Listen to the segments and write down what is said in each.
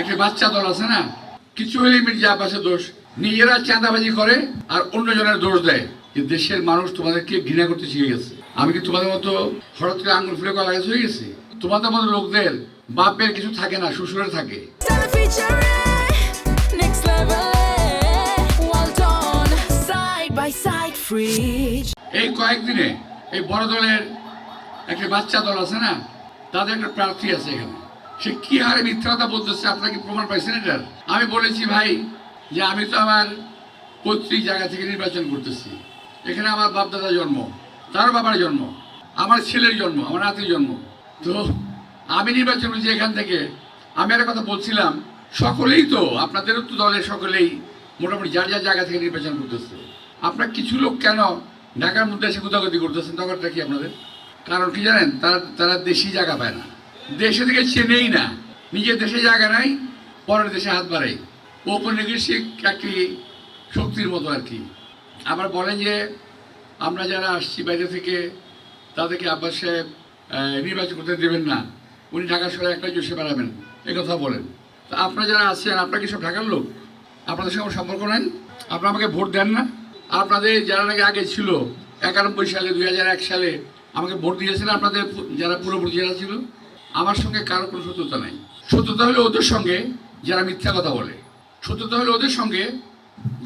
একটা বাচ্চা দল আছে না, কিছু হলেই মির্জা আব্বাসের দোষ। নিজেরা চাঁদাবাজি করে আর অন্যজনের দোষ দেয়। যে দেশের মানুষ তোমাদেরকে ঘৃণা করতে শিখে গেছে। আমি কি তোমাদের মতো হঠাৎ করে আঙুল ফুলে কলা গাছ হয়ে গেছি? তোমাদের মতো লোকদের বাপের কিছু থাকে না, শ্বশুরের থাকে। এই কয়েকদিনে এই বড় দলের একটা বাচ্চা দল আছে না, তাদের একটা প্রার্থী আছে এখানে। সে কি হারে মিথ্যা কথা বলতেছে, আপনারা কি প্রমাণ পাইছেন এটার? আমি বলেছি ভাই যে আমি তো আমার পৈতৃক জায়গা থেকে নির্বাচন করতেছি। এখানে আমার বাপদাদা জন্ম, তার বাবার জন্ম, আমার ছেলের জন্ম, আমার নাতির জন্ম। তো আমি নির্বাচন করছি এখান থেকে। আমি একটা কথা বলছিলাম, সকলেই তো আপনাদেরও তো দলের সকলেই মোটামুটি যার যার জায়গা থেকে নির্বাচন করতেছে। আপনার কিছু লোক কেন ঢাকার মধ্যে এসে গুদাগুদি করতেছেন? দরকারটা কি আপনাদের? কারণ কি জানেন, তারা দেশি জায়গা পায় না, দেশে থেকে চেনেই না। নিজের দেশে জায়গা নাই, পরের দেশে হাত বাড়ায়। ঔপনিবেশিক একটি শক্তির মতো আর কি। আবার বলেন যে আমরা যারা আসছি বাইরে থেকে তাদেরকে আব্বাস সাহেব নির্বাচন করতে দেবেন না, উনি ঢাকা শহরে একটা জোশে বেড়াবেন, এই কথা বলেন। তা আপনারা যারা আছেন, আপনারা কি সব ঢাকার লোক? আপনাদের সঙ্গে আমার সম্পর্ক নেন? আপনারা আমাকে ভোট দেন না? আপনাদের যারা নাকি আগে ছিল 91 সালে 2001 সালে আমাকে ভোট দিয়েছেন, আপনাদের যারা পূর্ববর্তী যারা ছিল, আমার সঙ্গে কারো কোনো শত্রুতা নেই। শত্রুতা হলো ওদের সঙ্গে যারা মিথ্যা কথা বলে, শত্রুতা হলো ওদের সঙ্গে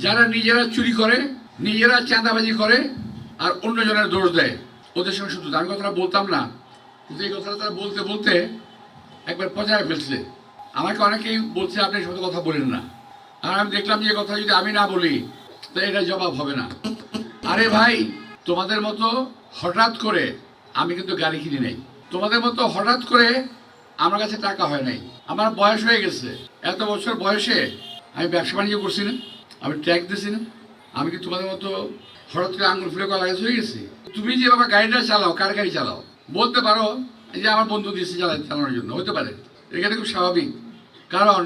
যারা নিজেরা চুরি করে, নিজেরা চাঁদাবাজি করে আর অন্যজনের দোষ দেয়। ওদের সঙ্গে শত্রুতা। আমি কথাটা বলতাম না, কিন্তু এই কথাটা তারা বলতে বলতে একবার পচায় ফেলছে। আমাকে অনেকেই বলছে আপনি সত্য কথা বলেন না। আর আমি দেখলাম যে কথা যদি আমি না বলি তো এটা জবাব হবে না। আরে ভাই, তোমাদের মতো হঠাৎ করে আমি কিন্তু গাড়ি কিনি নাই, তোমাদের মতো হঠাৎ করে আমার কাছে টাকা হয় নাই। আমার বয়স হয়ে গেছে, এত বছর বয়সে আমি ব্যবসা বাণিজ্য করছি না, আমি ট্যাক্স দিছি না। আমি কি তোমাদের মতো হঠাৎ করে আঙুল ফুলে কলা গাছ হয়ে গেছি? তুমি যে বাবা গাড়িটা চালাও, কার গাড়ি চালাও? বলতে পারো যে আমার বন্ধু দিয়েছে চালানোর জন্য, হতে পারে। এখানে খুব স্বাভাবিক, কারণ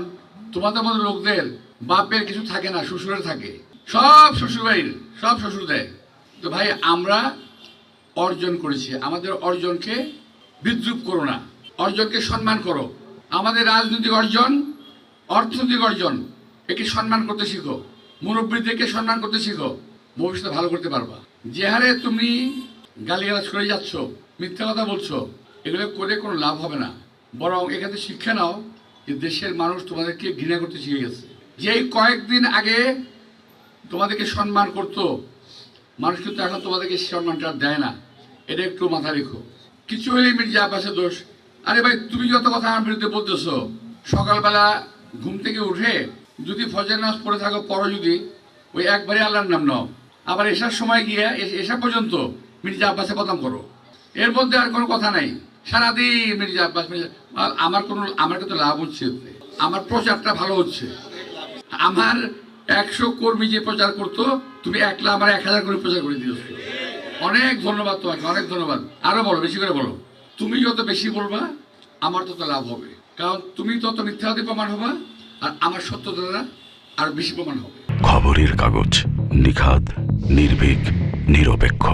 তোমাদের মতো লোকদের বাপের কিছু থাকে না, শ্বশুরের থাকে। সব শ্বশুর বাড়ির সব শ্বশুর দেয়। তো ভাই, আমরা অর্জন করেছি, আমাদের অর্জনকে বিদ্রুপ করো না, অর্জনকে সম্মান করো। আমাদের রাজনৈতিক অর্জন, অর্থনৈতিক অর্জন, একে সম্মান করতে শিখো, মুরব্বীদেরকে সম্মান করতে শিখো, ভবিষ্যতে ভালো করতে পারবা। যে হারে তুমি গালিগালাজ করে যাচ্ছ, মিথ্যা কথা বলছো, এগুলো করে কোনো লাভ হবে না। বরং এখানে শিক্ষা নাও যে দেশের মানুষ তোমাদেরকে ঘৃণা করতে শিখে গেছে। যেই কয়েকদিন আগে তোমাদেরকে সম্মান করতো মানুষ, কিন্তু এখন তোমাদেরকে সম্মানটা দেয় না। এটা একটু মাথায় রেখো। কিছু হলেই মির্জা আব্বাসের দোষ। আরে ভাই, তুমি যত কথা আমার বিরুদ্ধে বলতেছো, সকালবেলা ঘুম থেকে উঠে যদি ফজর নামাজ পড়ে থাকো, পড়ো যদি, ওই একবারে আল্লাহর নাম নাও। আবার এসার সময় গিয়ে এসা পর্যন্ত মির্জা আব্বাসে বদনাম করো। এর মধ্যে আর কোনো কথা নাই। সারাদিন মির্জা আব্বাস আমার কিন্তু লাভ হচ্ছে, আমার প্রচারটা ভালো হচ্ছে। আমার 100 কর্মী যে প্রচার করতো, তুমি একলা আমার 1000 কর্মী প্রচার করে দিয়েছো। অনেক ধন্যবাদ তোমাকে, অনেক ধন্যবাদ। আরো বলো, বেশি করে বলো। তুমি যত বেশি বলবা আমার তত লাভ হবে, কারণ তুমি তত মিথ্যাবাদী প্রমাণ হবা আর আমার সত্যতা আর বেশি প্রমাণ হবে। খবরের কাগজ, নিখাদ, নির্ভীক, নিরপেক্ষ।